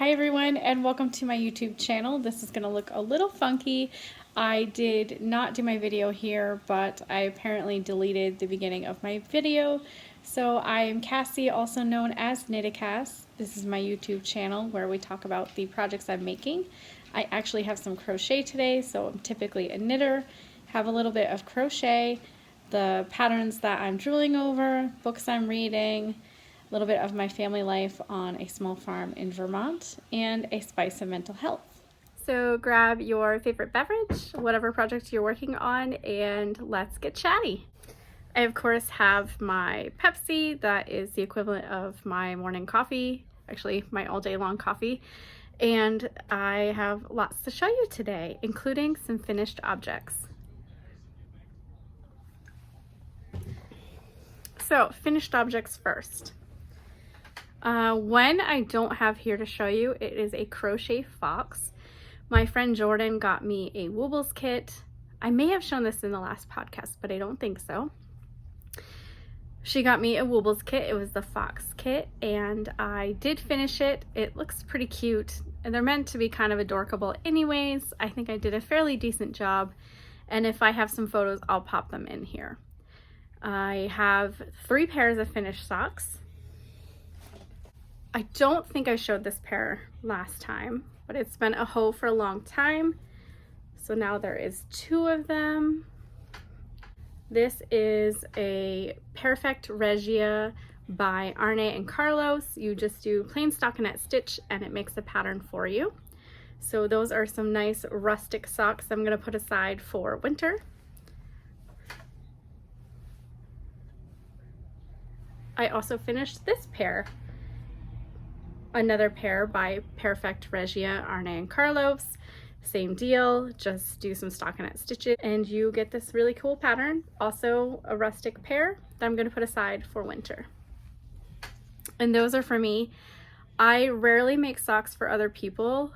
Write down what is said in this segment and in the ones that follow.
Hi everyone and welcome to my YouTube channel. This is going to look a little funky. I did not do my video here, but I apparently deleted the beginning of my video. So I am Cassie, also known as KnittaCass. This is my YouTube channel where we talk about the projects I'm making. I actually have some crochet today, so I'm typically a knitter, have a little bit of crochet, the patterns that I'm drooling over, books I'm reading, a little bit of my family life on a small farm in Vermont, and a spice of mental health. So grab your favorite beverage, whatever project you're working on, and let's get chatty. I of course have my Pepsi, that is the equivalent of my morning coffee, actually my all day long coffee, and I have lots to show you today, including some finished objects. So finished objects first. One I don't have here to show you, it is a crochet fox. My friend Jordan got me a Wobbles kit. I may have shown this in the last podcast, but I don't think so. She got me a Wobbles kit. It was the fox kit, and I did finish it. It looks pretty cute, and they're meant to be kind of adorkable anyways. I think I did a fairly decent job, and if I have some photos, I'll pop them in here. I have 3 pairs of finished socks. I don't think I showed this pair last time, but it's been a hoe for a long time. So now there is 2 of them. This is a Pairfect Regia by Arne and Carlos. You just do plain stockinette stitch and it makes a pattern for you. So those are some nice rustic socks I'm gonna put aside for winter. I also finished this pair. Another pair by Pairfect Regia, Arne and Carlos. Same deal, just do some stockinette stitches and you get this really cool pattern. Also a rustic pair that I'm gonna put aside for winter. And those are for me. I rarely make socks for other people,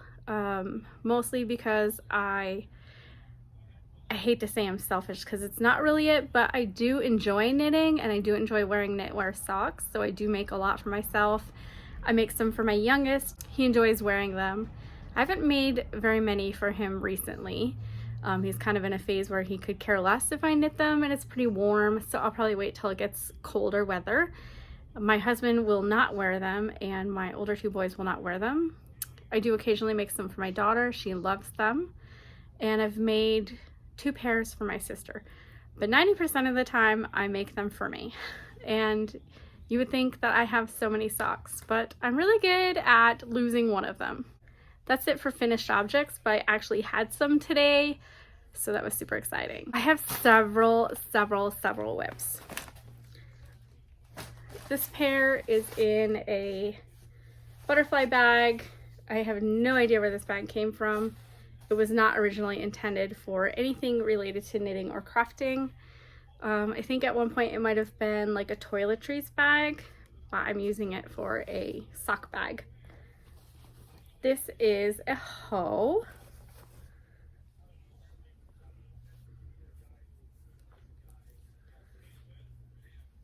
mostly because I hate to say I'm selfish because it's not really it, but I do enjoy knitting and I do enjoy wearing knitwear socks, so I do make a lot for myself. I make some for my youngest. He enjoys wearing them. I haven't made very many for him recently. He's kind of in a phase where he could care less if I knit them, and it's pretty warm, so I'll probably wait till it gets colder weather. My husband will not wear them, and my older 2 boys will not wear them. I do occasionally make some for my daughter. She loves them. And I've made 2 pairs for my sister. But 90% of the time, I make them for me. And you would think that I have so many socks, but I'm really good at losing one of them. That's it for finished objects, but I actually had some today, so that was super exciting. I have several whips. This pair is in a butterfly bag. I have no idea where this bag came from. It was not originally intended for anything related to knitting or crafting. I think at one point it might have been like a toiletries bag, but I'm using it for a sock bag. This is a hoe.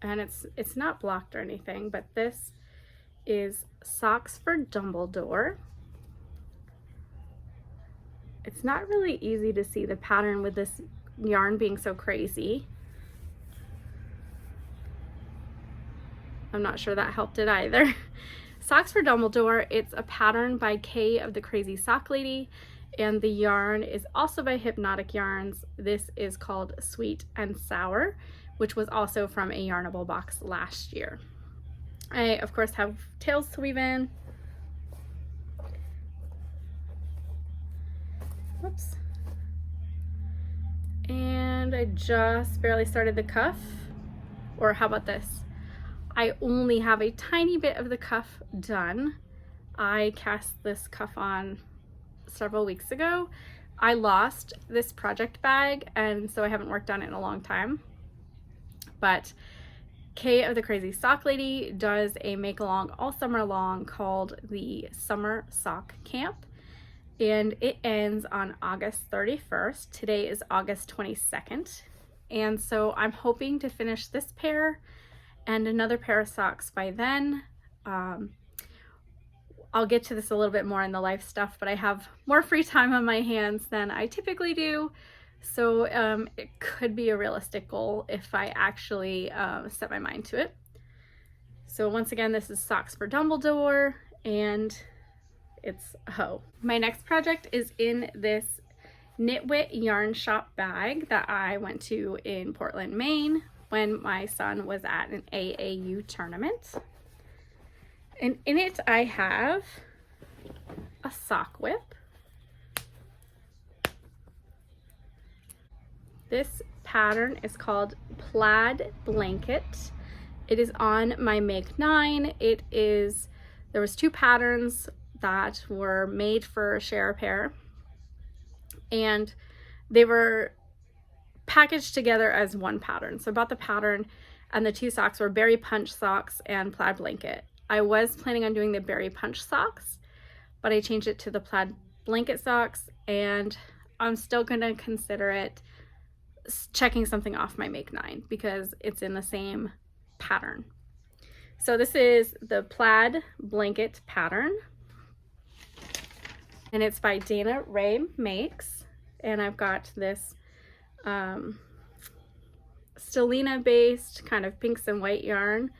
And it's not blocked or anything, but this is Socks for Dumbledore. It's not really easy to see the pattern with this yarn being so crazy. I'm not sure that helped it either. Socks for Dumbledore, it's a pattern by Kay of the Crazy Sock Lady, and the yarn is also by Hypnotic Yarns. This is called Sweet and Sour, which was also from a Yarnable box last year. I, of course, have tails to weave in. Whoops. And I just barely started the cuff. Or how about this? I only have a tiny bit of the cuff done. I cast this cuff on several weeks ago. I lost this project bag, and so I haven't worked on it in a long time. But Kay of the Crazy Sock Lady does a make-along all summer long called the Summer Sock Camp, and it ends on August 31st. Today is August 22nd, and so I'm hoping to finish this pair and another pair of socks by then. I'll get to this a little bit more in the life stuff, but I have more free time on my hands than I typically do. So it could be a realistic goal if I actually set my mind to it. So once again, this is Socks for Dumbledore, and it's a hoe. My next project is in this Knitwit yarn shop bag that I went to in Portland, Maine when my son was at an AAU tournament. And in it I have a sock whip. This pattern is called Plaid Blanket. It is on my Make 9. There was 2 patterns that were made for Share a Pair, and they were packaged together as one pattern. So I bought the pattern, and the 2 socks were Berry Punch socks and Plaid Blanket. I was planning on doing the Berry Punch socks, but I changed it to the Plaid Blanket socks, and I'm still gonna consider it checking something off my Make 9 because it's in the same pattern. So this is the Plaid Blanket pattern, and it's by Dana Ray Makes, and I've got this Stellina based kind of pinks and white yarn.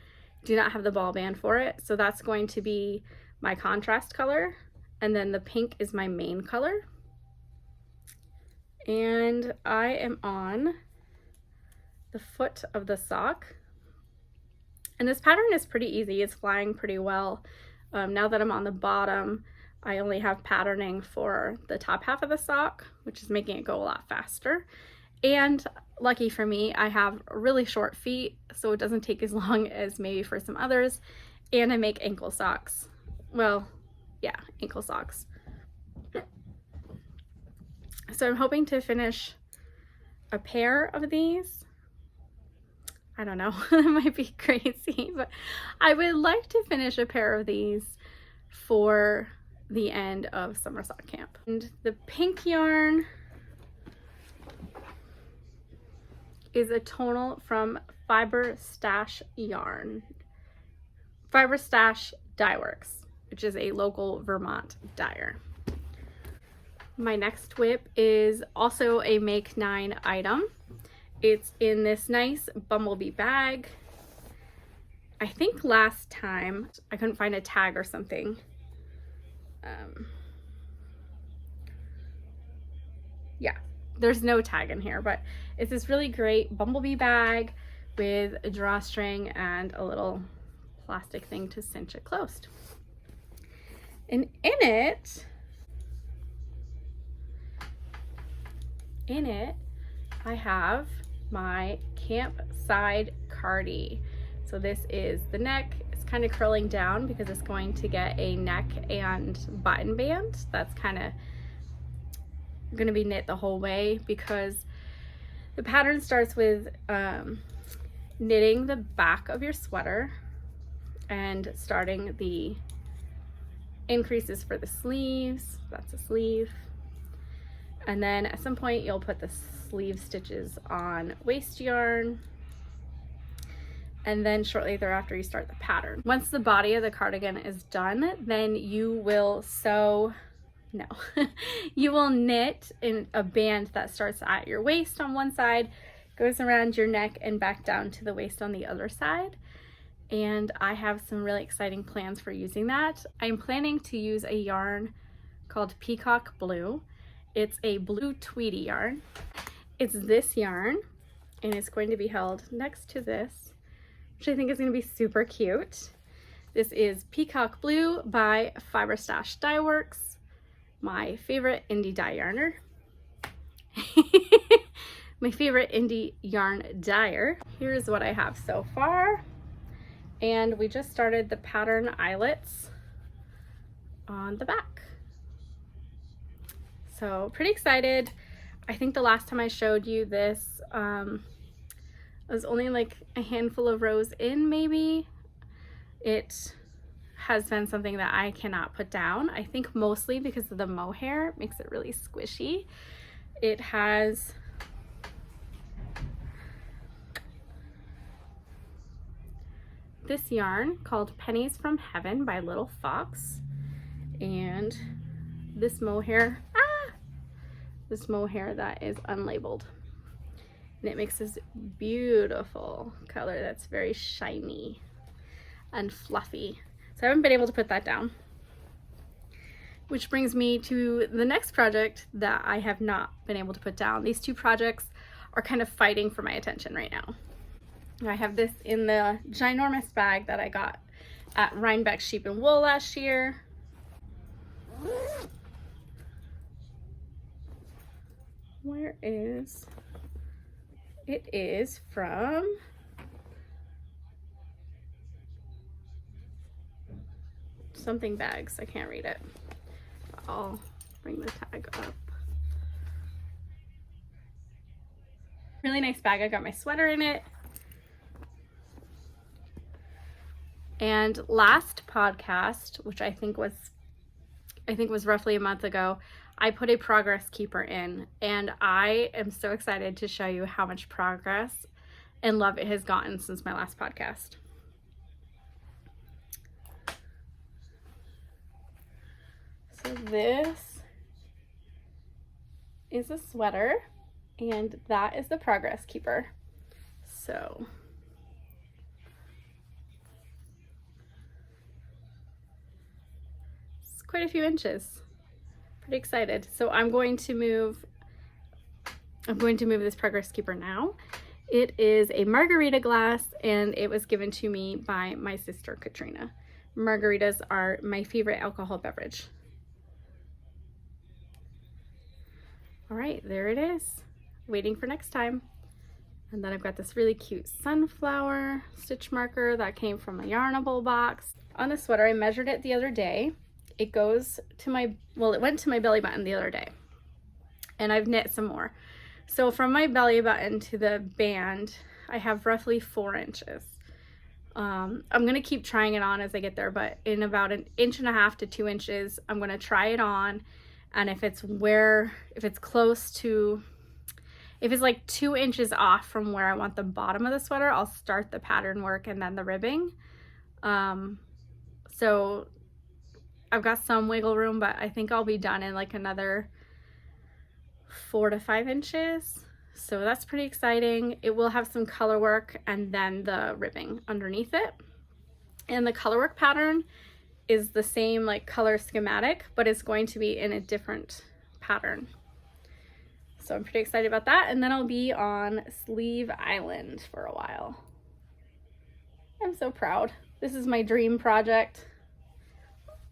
Do not have the ball band for it, so that's going to be my contrast color, and then the pink is my main color. And I am on the foot of the sock, and this pattern is pretty easy. It's flying pretty well. Now that I'm on the bottom, I only have patterning for the top half of the sock, which is making it go a lot faster. And lucky for me, I have really short feet, so it doesn't take as long as maybe for some others. And I make ankle socks. Well, yeah, ankle socks. So I'm hoping to finish a pair of these. I don't know, that might be crazy, but I would like to finish a pair of these for the end of summer sock camp. And the pink yarn is a tonal from Fiber Stash Yarn. Fiber Stash Dye Works, which is a local Vermont dyer. My next whip is also a Make 9 item. It's in this nice bumblebee bag. I think last time I couldn't find a tag or something. Yeah, there's no tag in here, but it's this really great bumblebee bag with a drawstring and a little plastic thing to cinch it closed. And in it I have my campside cardie. So this is the neck. It's kind of curling down because it's going to get a neck and button band. That's kind of going to be knit the whole way because the pattern starts with knitting the back of your sweater and starting the increases for the sleeves. That's a sleeve. And then at some point you'll put the sleeve stitches on waist yarn, and then shortly thereafter you start the pattern. Once the body of the cardigan is done, then you will you will knit in a band that starts at your waist on one side, goes around your neck and back down to the waist on the other side. And I have some really exciting plans for using that. I'm planning to use a yarn called Peacock Blue. It's a blue tweedy yarn. It's this yarn, and it's going to be held next to this, which I think is going to be super cute. This is Peacock Blue by Fiber Stash Dye Works, my favorite indie dye yarner. My favorite indie yarn dyer. Here's what I have so far. And we just started the pattern eyelets on the back. So pretty excited. I think the last time I showed you this, it was only like a handful of rows in maybe. It has been something that I cannot put down. I think mostly because of the mohair. It makes it really squishy. It has this yarn called Pennies from Heaven by Little Fox. and this mohair, this mohair that is unlabeled. And it makes this beautiful color that's very shiny and fluffy. So I haven't been able to put that down. Which brings me to the next project that I have not been able to put down. These two projects are kind of fighting for my attention right now. I have this in the ginormous bag that I got at Rhinebeck Sheep and Wool last year. Where is... It is from something bags. I can't read it. I'll bring the tag up. Really nice bag. I got my sweater in it. And last podcast, which I think was roughly a month ago, I put a progress keeper in, and I am so excited to show you how much progress and love it has gotten since my last podcast. So this is a sweater, and that is the progress keeper. So it's quite a few inches. Pretty excited. So I'm going to move this progress keeper now. It is a margarita glass, and it was given to me by my sister Katrina. Margaritas are my favorite alcohol beverage. All right, there it is. Waiting for next time. And then I've got this really cute sunflower stitch marker that came from a Yarnable box. On the sweater, I measured it the other day. It goes to my, well, it went to my belly button the other day, and I've knit some more. So from my belly button to the band, I have roughly 4 inches. I'm going to keep trying it on as I get there, but in about 1.5 inches to 2 inches, I'm going to try it on. And if it's like 2 inches off from where I want the bottom of the sweater, I'll start the pattern work and then the ribbing. So I've got some wiggle room, but I think I'll be done in like another 4 to 5 inches. So that's pretty exciting. It will have some color work and then the ribbing underneath it. And the color work pattern is the same like color schematic, but it's going to be in a different pattern. So I'm pretty excited about that. And then I'll be on Sleeve Island for a while. I'm so proud. This is my dream project.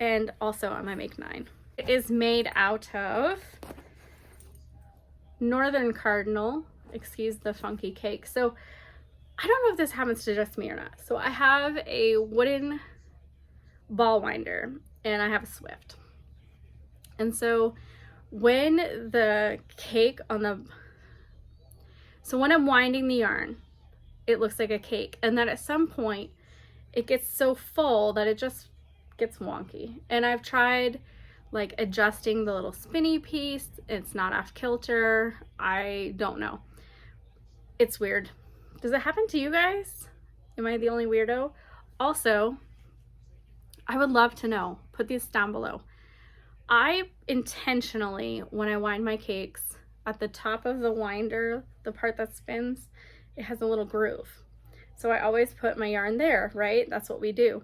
And also on my Make 9. It is made out of Northern Cardinal, excuse the funky cake. So I don't know if this happens to just me or not. So I have a wooden ball winder and I have a Swift. And so when the cake on the, so when I'm winding the yarn, it looks like a cake. And then at some point it gets so full that it just gets wonky. And I've tried like adjusting the little spinny piece. It's not off kilter. I don't know. It's weird. Does it happen to you guys? Am I the only weirdo? Also, I would love to know. Put these down below. I intentionally, when I wind my cakes, at the top of the winder, the part that spins, it has a little groove. So I always put my yarn there, right? That's what we do.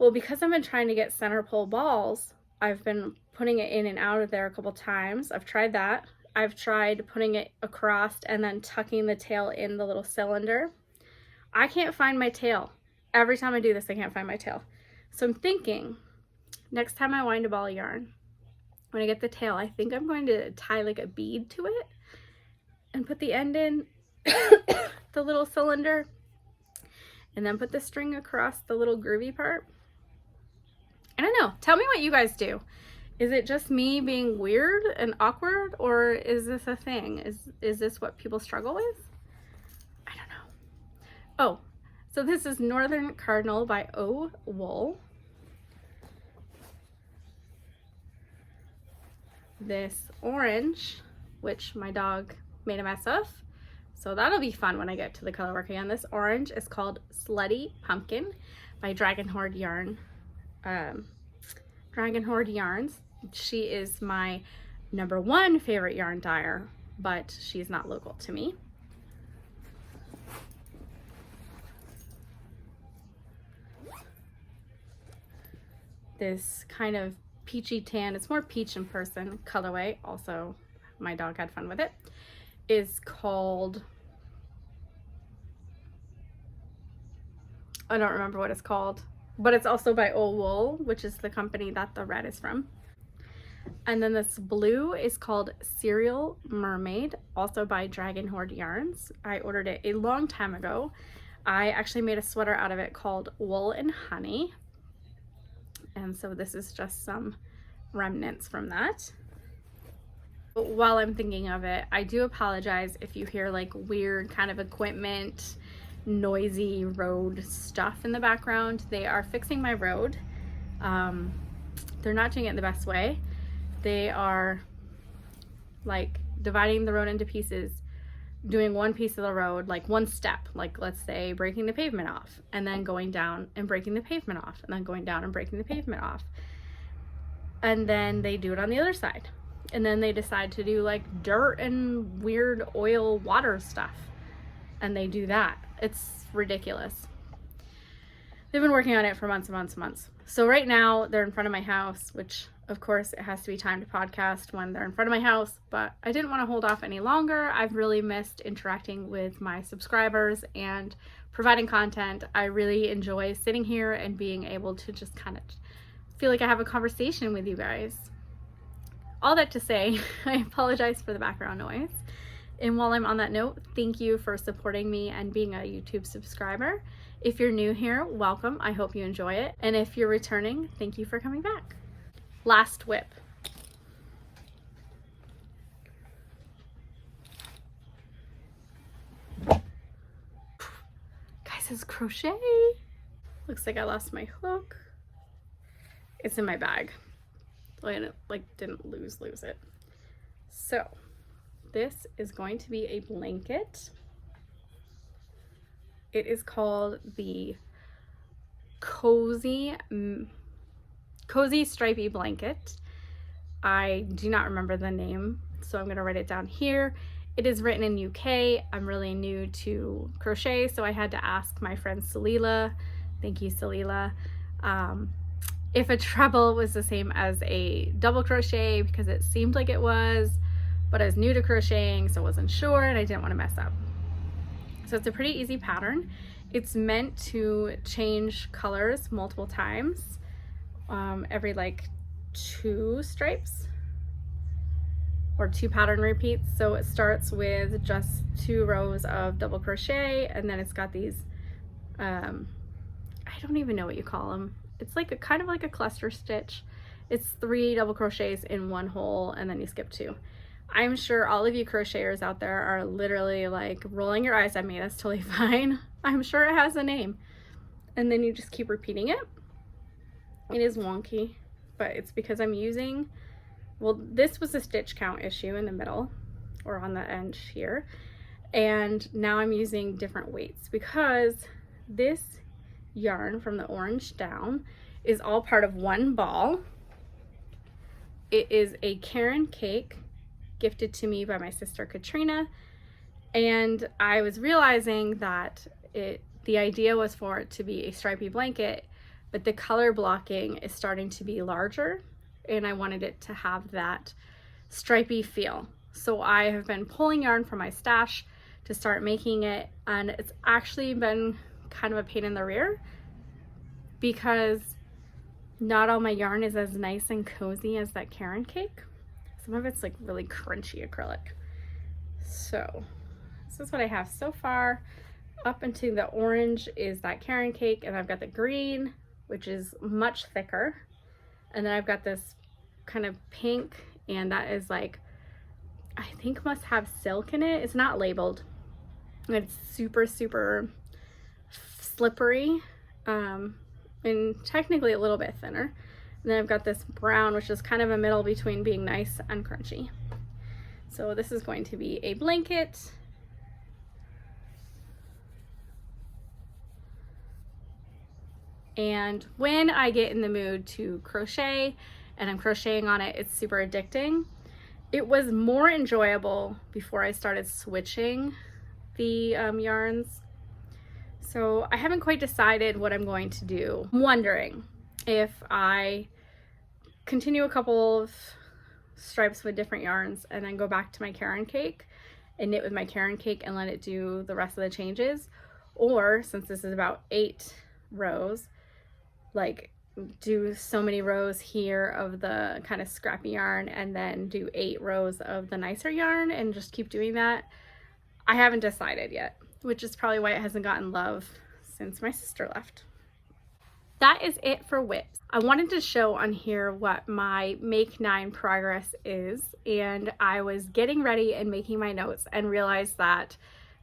Well, because I've been trying to get center pole balls, I've been putting it in and out of there a couple times. I've tried that. I've tried putting it across and then tucking the tail in the little cylinder. I can't find my tail. Every time I do this, I can't find my tail. So I'm thinking, next time I wind a ball of yarn, when I get the tail, I think I'm going to tie like a bead to it and put the end in the little cylinder and then put the string across the little groovy part. I don't know. Tell me what you guys do. Is it just me being weird and awkward, or is this a thing? Is this what people struggle with? I don't know. Oh, so this is Northern Cardinal by O Wool. This orange, which my dog made a mess of. So that'll be fun when I get to the color work again. This orange is called Slutty Pumpkin by Dragon Horde Yarn Dragon Horde Yarns. She is my #1 favorite yarn dyer, but she's not local to me. This kind of peachy tan, it's more peach in person colorway, also my dog had fun with it, is called, I don't remember what it's called, but it's also by Old Wool, which is the company that the red is from. And then this blue is called Cereal Mermaid, also by Dragon Horde Yarns. I ordered it a long time ago. I actually made a sweater out of it called Wool and Honey. And so this is just some remnants from that. But while I'm thinking of it, I do apologize if you hear like weird kind of equipment, noisy road stuff in the background. They are fixing my road. They're not doing it in the best way. They are like dividing the road into pieces, doing one piece of the road, like one step, like let's say breaking the pavement off, and then going down and breaking the pavement off, and then going down and breaking the pavement off. And then they do it on the other side. And then they decide to do like dirt and weird oil water stuff. And they do that. It's ridiculous. They've been working on it for months and months and months. So right now they're in front of my house, which of course it has to be time to podcast when they're in front of my house, but I didn't want to hold off any longer. I've really missed interacting with my subscribers and providing content. I really enjoy sitting here and being able to just kind of feel like I have a conversation with you guys. All that to say, I apologize for the background noise. And while I'm on that note, thank you for supporting me and being a YouTube subscriber. If you're new here, welcome. I hope you enjoy it. And if you're returning, thank you for coming back. Last whip. Guys, it's crochet. Looks like I lost my hook. It's in my bag. I didn't lose it. So this is going to be a blanket. It is called the Cozy Stripy Blanket. I do not remember the name, so I'm gonna write it down here. It is written in UK. I'm really new to crochet, so I had to ask my friend Salila, thank you Salila, if a treble was the same as a double crochet, because it seemed like it was, but I was new to crocheting, so I wasn't sure and I didn't want to mess up. So it's a pretty easy pattern. It's meant to change colors multiple times, every like 2 stripes or 2 pattern repeats. So it starts with just 2 rows of double crochet, and then it's got these, I don't even know what you call them. It's like a kind of like a cluster stitch. It's 3 double crochets in 1 hole, and then you skip 2. I'm sure all of you crocheters out there are literally like rolling your eyes at me. That's totally fine. I'm sure it has a name. And then you just keep repeating it. It is wonky, but it's because I'm using, well, this was a stitch count issue in the middle or on the end here. And now I'm using different weights because this yarn from the orange down is all part of one ball. It is a Karen cake gifted to me by my sister Katrina, and I was realizing that the idea was for it to be a stripy blanket, but the color blocking is starting to be larger, and I wanted it to have that stripy feel. So I have been pulling yarn from my stash to start making it, and it's actually been kind of a pain in the rear because not all my yarn is as nice and cozy as that Karen cake. Some of it's like really crunchy acrylic. So this is what I have so far. Up into the orange is that Karen cake, and I've got the green, which is much thicker. And then I've got this kind of pink, and that is like, I think must have silk in it. It's not labeled. It's super, super slippery, and technically a little bit thinner. And then I've got this brown, which is kind of a middle between being nice and crunchy. So this is going to be a blanket. And when I get in the mood to crochet and I'm crocheting on it, it's super addicting. It was more enjoyable before I started switching the yarns. So I haven't quite decided what I'm going to do. I'm wondering if I continue a couple of stripes with different yarns and then go back to my Karen cake and knit with my Karen cake and let it do the rest of the changes. Or since this is about 8 rows, like do so many rows here of the kind of scrappy yarn and then do 8 rows of the nicer yarn and just keep doing that. I haven't decided yet, which is probably why it hasn't gotten love since my sister left. That is it for WIPs. I wanted to show on here what my Make 9 progress is, and I was getting ready and making my notes and realized that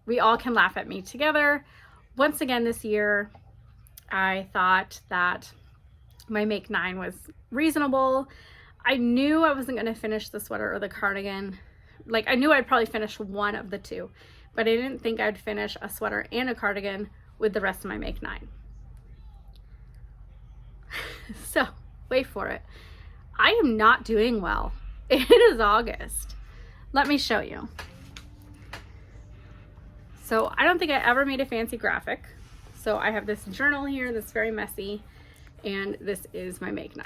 we all can laugh at me together. Once again this year, I thought that my Make 9 was reasonable. I knew I wasn't going to finish the sweater or the cardigan. Like, I knew I'd probably finish one of the two, but I didn't think I'd finish a sweater and a cardigan with the rest of my Make 9. So, wait for it. I am not doing well. It is August. Let me show you. So, I don't think I ever made a fancy graphic. So, I have this journal here that's very messy, and this is my Make 9.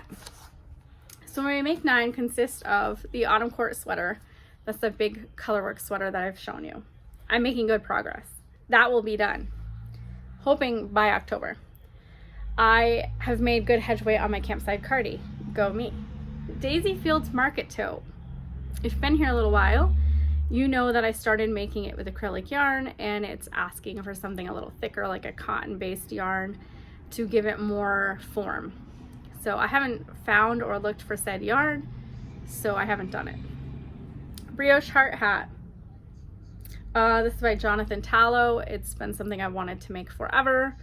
So, my Make 9 consists of the Autumn Court sweater. That's the big colorwork sweater that I've shown you. I'm making good progress. That will be done, hoping by October. I have made good headway on my campsite cardie. Go me. Daisy Fields Market Tote. If you've been here a little while, you know that I started making it with acrylic yarn, and it's asking for something a little thicker, like a cotton-based yarn, to give it more form. So I haven't found or looked for said yarn, so I haven't done it. Brioche Heart Hat. This is by Jonathan Tallow. It's been something I wanted to make forever.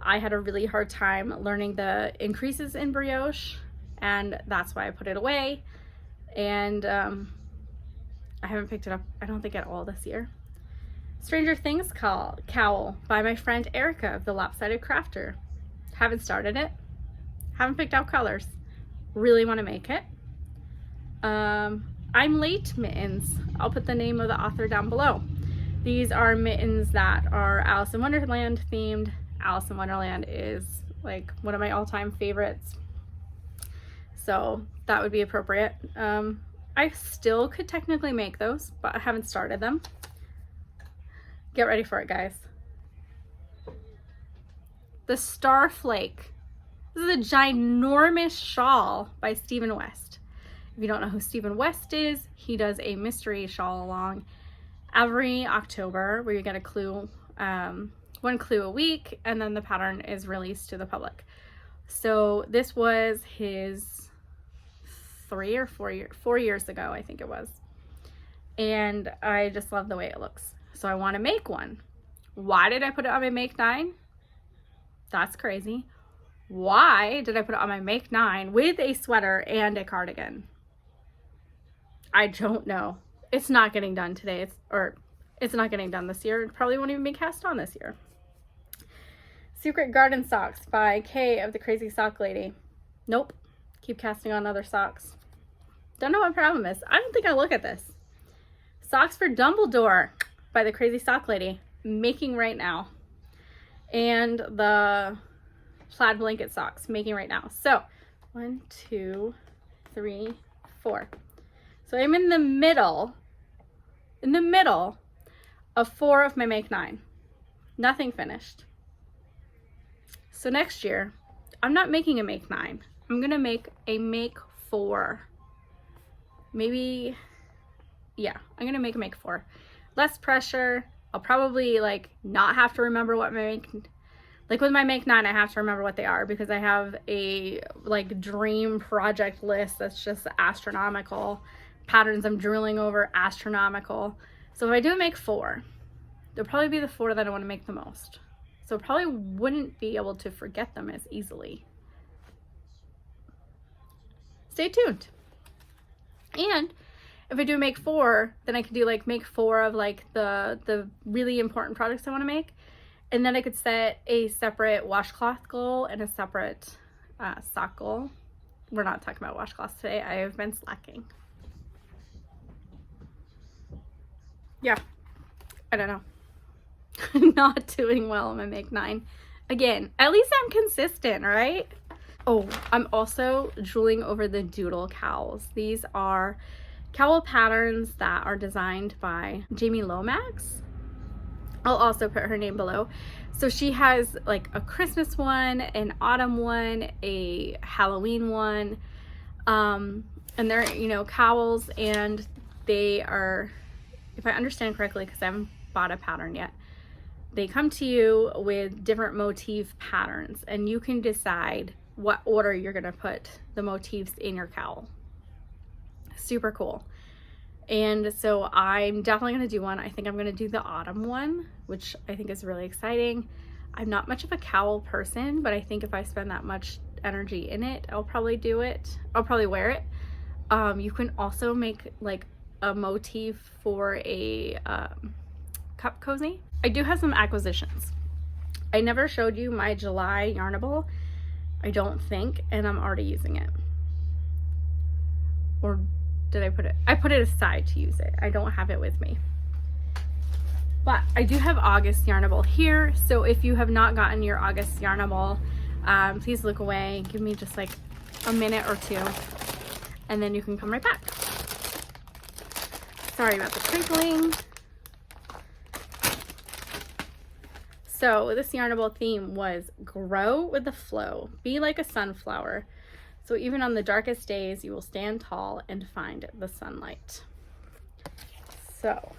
I had a really hard time learning the increases in brioche, and that's why I put it away. And I haven't picked it up, I don't think, at all this year. Stranger Things Cowl by my friend Erica of the Lopsided Crafter. Haven't started it. Haven't picked out colors. Really want to make it. I'm Late Mittens. I'll put the name of the author down below. These are mittens that are Alice in Wonderland themed. Alice in Wonderland is like one of my all-time favorites, so that would be appropriate. I still could technically make those, but I haven't started them. Get ready for it, guys. The Starflake. This is a ginormous shawl by Stephen West. If you don't know who Stephen West is, he does a mystery shawl along every October where you get a clue, one clue a week, and then the pattern is released to the public. So this was his 4 years ago, I think it was. And I just love the way it looks. So I want to make one. Why did I put it on my Make 9? That's crazy. Why did I put it on my Make 9 with a sweater and a cardigan? I don't know. It's not getting done today. It's not getting done this year. It probably won't even be cast on this year. Secret Garden Socks by Kay of the Crazy Sock Lady. Nope. Keep casting on other socks. Don't know what problem is. I don't think I look at this. Socks for Dumbledore by the Crazy Sock Lady. Making right now. And the plaid blanket socks. Making right now. So 1, 2, 3, 4. So I'm in the middle of 4 of my Make 9. Nothing finished. So next year, I'm not making a Make 9. I'm gonna make a Make 4. Maybe, yeah, I'm gonna make a Make 4. Less pressure. I'll probably like not have to remember what my like with my Make 9, I have to remember what they are because I have a like dream project list that's just astronomical. Patterns I'm drooling over, astronomical. So if I do Make 4, there'll probably be the 4 that I want to make the most. So I probably wouldn't be able to forget them as easily. Stay tuned. And if I do Make 4, then I can do like Make 4 of like the really important projects I want to make. And then I could set a separate washcloth goal and a separate sock goal. We're not talking about washcloths today. I have been slacking. Yeah, I don't know. Not doing well on my Make 9. Again, at least I'm consistent, right? Oh, I'm also drooling over the doodle cowls. These are cowl patterns that are designed by Jamie Lomax. I'll also put her name below. So she has like a Christmas one, an autumn one, a Halloween one, and they're, you know, cowls, and they are, if I understand correctly, because I haven't bought a pattern yet, they come to you with different motif patterns, and you can decide what order you're gonna put the motifs in your cowl. Super cool. And so I'm definitely gonna do one. I think I'm gonna do the autumn one, which I think is really exciting. I'm not much of a cowl person, but I think if I spend that much energy in it, I'll probably do it. I'll probably wear it. You can also make like a motif for a cup cozy. I do have some acquisitions. I never showed you my July Yarnable, I don't think, and I'm already using it. Or did I put it? I put it aside to use it. I don't have it with me. But I do have August Yarnable here. So if you have not gotten your August Yarnable, please look away. Give me just like a minute or two, and then you can come right back. Sorry about the crinkling. So this Yarnable theme was grow with the flow, be like a sunflower. So even on the darkest days, you will stand tall and find the sunlight. So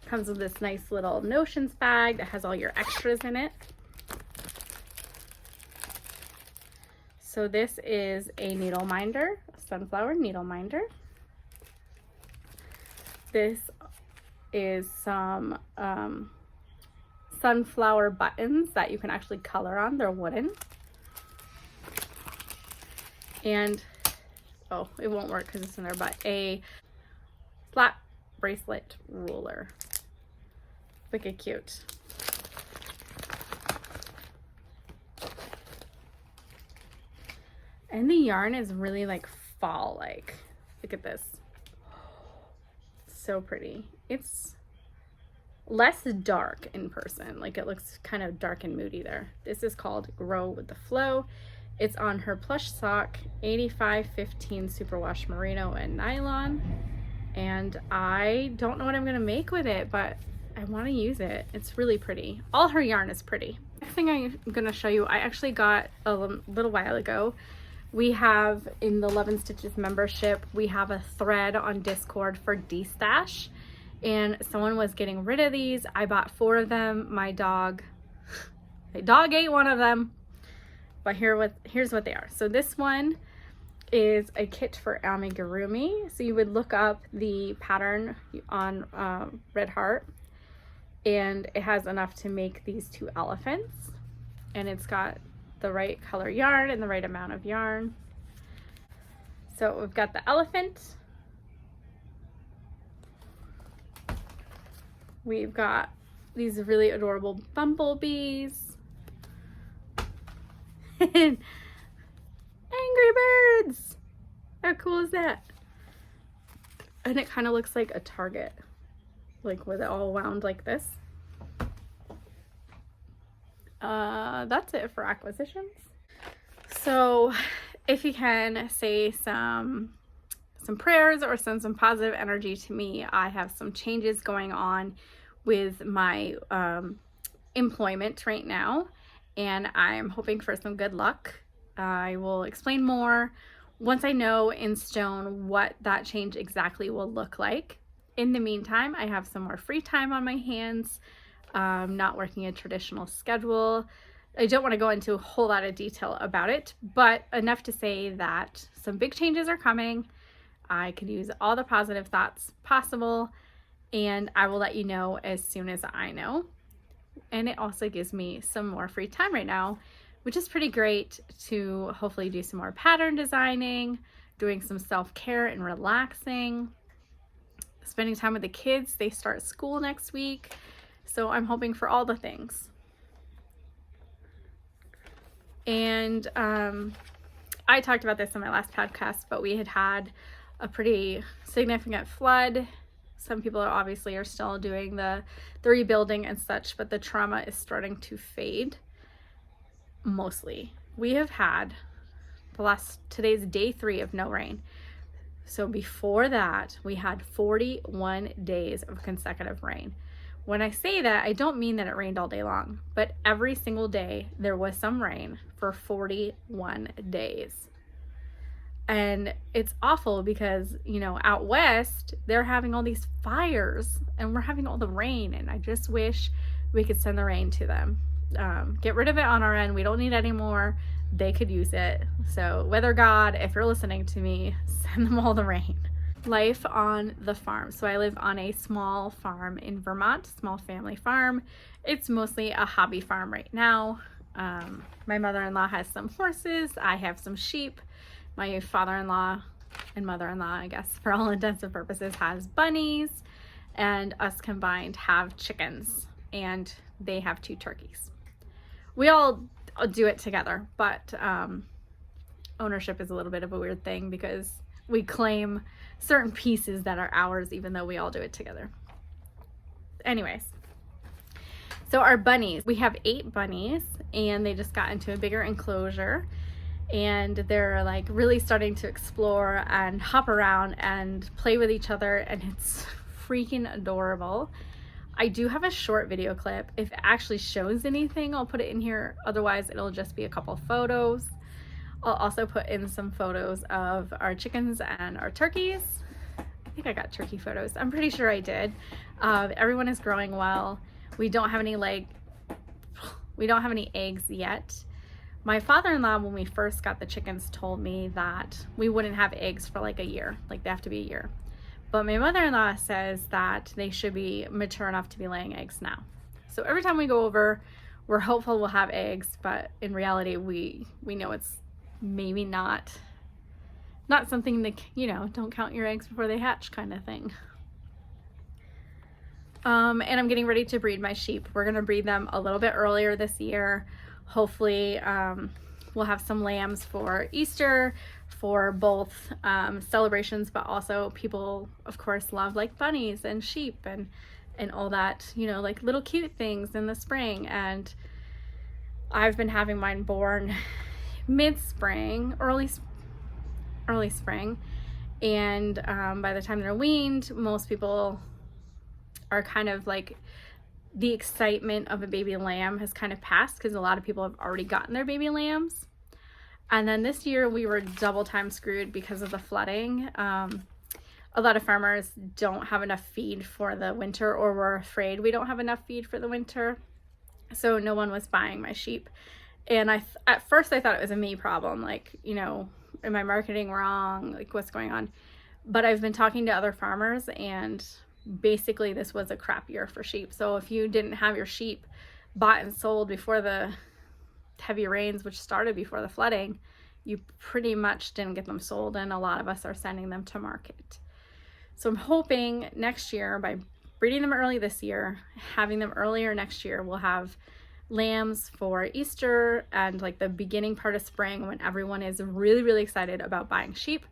comes with this nice little notions bag that has all your extras in it. So this is a needle minder, a sunflower needle minder. This is some sunflower buttons that you can actually color on. They're wooden. And, oh, it won't work because it's in there, but a flat bracelet ruler. Wicked cute. And the yarn is really like fall-like. Look at this. So pretty. It's less dark in person. Like it looks kind of dark and moody there. This is called Grow with the Flow. It's on her plush sock, 8515 superwash merino and nylon. And I don't know what I'm gonna make with it, but I wanna use it. It's really pretty. All her yarn is pretty. Next thing I'm gonna show you, I actually got a little while ago. We have, in the Love and Stitches membership, we have a thread on Discord for destash. And someone was getting rid of these. I bought 4 of them. My dog ate one of them. But here's what they are. So this one is a kit for amigurumi. So you would look up the pattern on Red Heart, and it has enough to make these 2 elephants. And it's got the right color yarn and the right amount of yarn. So we've got the elephant. We've got these really adorable bumblebees. And Angry Birds. How cool is that? And it kind of looks like a target, like with it all wound like this. That's it for acquisitions. So if you can say some prayers or send some positive energy to me, I have some changes going on with my employment right now, and I'm hoping for some good luck. I will explain more once I know in stone what that change exactly will look like. In the meantime, I have some more free time on my hands. Not working a traditional schedule. I don't want to go into a whole lot of detail about it, but enough to say that some big changes are coming. I could use all the positive thoughts possible, and I will let you know as soon as I know. And it also gives me some more free time right now, which is pretty great to hopefully do some more pattern designing, doing some self-care and relaxing, spending time with the kids. They start school next week. So I'm hoping for all the things. And I talked about this in my last podcast, but we had a pretty significant flood. Some people obviously are still doing the rebuilding and such, but the trauma is starting to fade mostly. We have had today's day 3 of no rain. So before that, we had 41 days of consecutive rain. When I say that, I don't mean that it rained all day long, but every single day there was some rain for 41 days. And it's awful because, you know, out west, they're having all these fires and we're having all the rain. And I just wish we could send the rain to them. Get rid of it on our end. We don't need any more. They could use it. So weather god, if you're listening to me, send them all the rain. Life on the farm. So I live on a small farm in Vermont, small family farm. It's mostly a hobby farm right now. My mother-in-law has some horses. I have some sheep. My father-in-law and mother-in-law, I guess, for all intents and purposes, has bunnies, and us combined have chickens, and they have 2 turkeys. We all do it together, but ownership is a little bit of a weird thing because we claim certain pieces that are ours, even though we all do it together. Anyways, so our bunnies, we have 8 bunnies, and they just got into a bigger enclosure, and they're like really starting to explore and hop around and play with each other, and it's freaking adorable. I do have a short video clip. If it actually shows anything, I'll put it in here. Otherwise, it'll just be a couple photos. I'll also put in some photos of our chickens and our turkeys. I think I got turkey photos. I'm pretty sure I did. Everyone is growing well. We don't have any eggs yet. My father-in-law, when we first got the chickens, told me that we wouldn't have eggs for like a year. Like they have to be a year. But my mother-in-law says that they should be mature enough to be laying eggs now. So every time we go over, we're hopeful we'll have eggs, but in reality, we know it's maybe not something that, you know, don't count your eggs before they hatch kind of thing. And I'm getting ready to breed my sheep. We're gonna breed them a little bit earlier this year. Hopefully, we'll have some lambs for Easter, for both celebrations, but also people, of course, love like bunnies and sheep and all that, you know, like little cute things in the spring. And I've been having mine born mid-spring, early spring, and by the time they're weaned, most people are kind of like, the excitement of a baby lamb has kind of passed because a lot of people have already gotten their baby lambs. And then this year we were double time screwed because of the flooding. A lot of farmers don't have enough feed for the winter, or were afraid we don't have enough feed for the winter. So no one was buying my sheep. And at first I thought it was a me problem. Like, you know, am I marketing wrong? Like, what's going on? But I've been talking to other farmers, and basically this was a crap year for sheep. So if you didn't have your sheep bought and sold before the heavy rains, which started before the flooding, you pretty much didn't get them sold, and a lot of us are sending them to market. So I'm hoping next year, by breeding them early this year, having them earlier next year, we'll have lambs for Easter and like the beginning part of spring when everyone is really, really excited about buying sheep,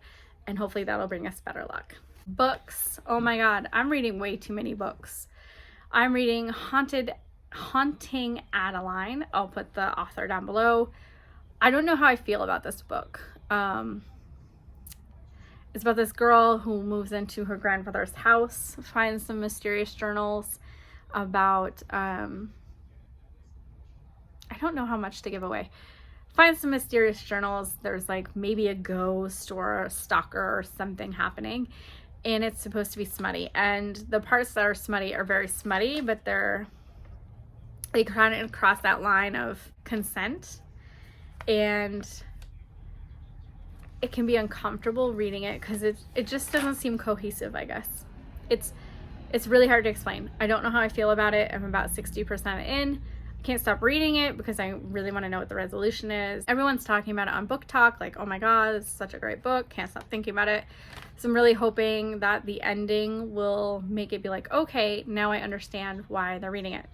and hopefully that'll bring us better luck. Books. Oh my God, I'm reading way too many books. I'm reading Haunting Adeline. I'll put the author down below. I don't know how I feel about this book. It's about this girl who moves into her grandfather's house, finds some mysterious journals about, I don't know how much to give away. Finds some mysterious journals. There's like maybe a ghost or a stalker or something happening, and it's supposed to be smutty. And the parts that are smutty are very smutty, but they kind of cross that line of consent, and it can be uncomfortable reading it because it just doesn't seem cohesive, I guess. It's really hard to explain. I don't know how I feel about it. I'm about 60% in. I can't stop reading it because I really want to know what the resolution is. Everyone's talking about it on Book Talk, like, oh my God, this is such a great book. Can't stop thinking about it. So I'm really hoping that the ending will make it be like, okay, now I understand why they're reading it.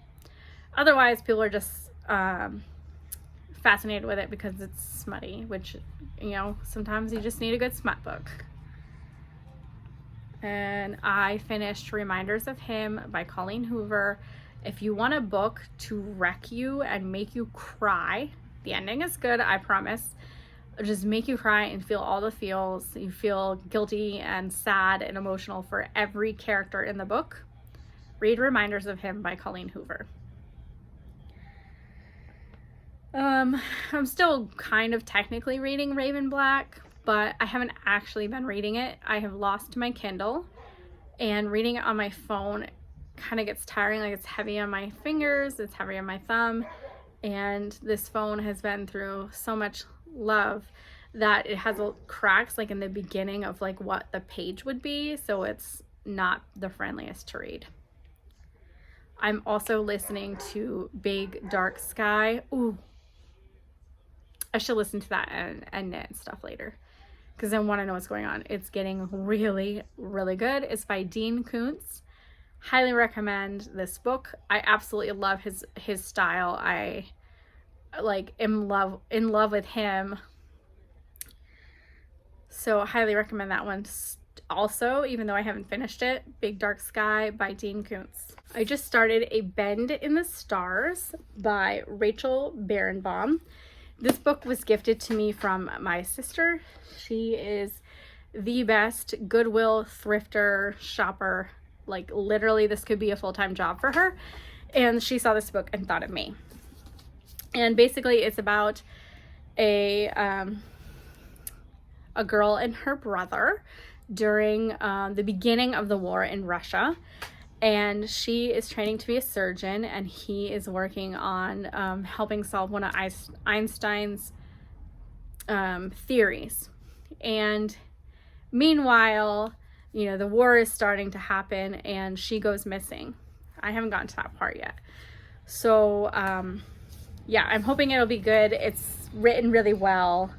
Otherwise, people are just fascinated with it because it's smutty, which, you know, sometimes you just need a good smut book. And I finished Reminders of Him by Colleen Hoover. If you want a book to wreck you and make you cry, the ending is good, I promise. Just make you cry and feel all the feels. You feel guilty and sad and emotional for every character in the book. Read Reminders of Him by Colleen Hoover. I'm still kind of technically reading Raven Black, but I haven't actually been reading it. I have lost my Kindle, and reading it on my phone kind of gets tiring. Like, it's heavy on my fingers, it's heavy on my thumb, and this phone has been through so much love that it has cracks like in the beginning of like what the page would be, so it's not the friendliest to read. I'm also listening to Big Dark Sky. Ooh, I should listen to that and knit and stuff later, because I want to know what's going on. It's getting really, really good. It's by Dean Koontz. Highly recommend this book. I absolutely love his style. I like am in love with him. So highly recommend that one. Also, even though I haven't finished it, Big Dark Sky by Dean Koontz. I just started A Bend in the Stars by Rachel Barenbaum. This book was gifted to me from my sister. She is the best Goodwill thrifter, shopper. Like, literally, this could be a full-time job for her. And she saw this book and thought of me. And basically, it's about a girl and her brother during the beginning of the war in Russia. And she is training to be a surgeon, and he is working on helping solve one of Einstein's theories. And meanwhile, you know, the war is starting to happen, and she goes missing. I haven't gotten to that part yet. So, yeah, I'm hoping it'll be good. It's written really well.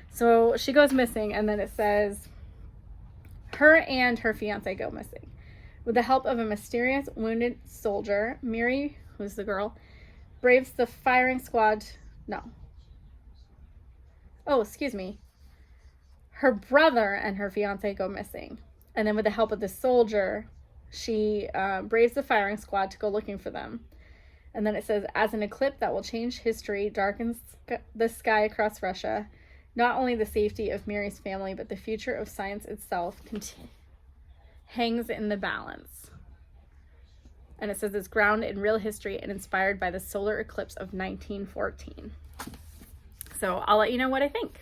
So she goes missing, and then it says, her and her fiance go missing. With the help of a mysterious wounded soldier, Miri, who's the girl, braves the firing squad. Her brother and her fiance go missing. And then with the help of the soldier, she braves the firing squad to go looking for them. And then it says, as an eclipse that will change history darkens the sky across Russia, not only the safety of Mary's family, but the future of science itself hangs in the balance. And it says it's grounded in real history and inspired by the solar eclipse of 1914. So I'll let you know what I think.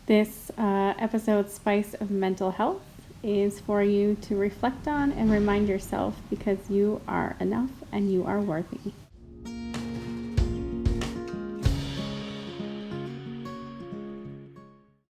This episode's Spice of Mental Health is for you to reflect on and remind yourself, because you are enough and you are worthy.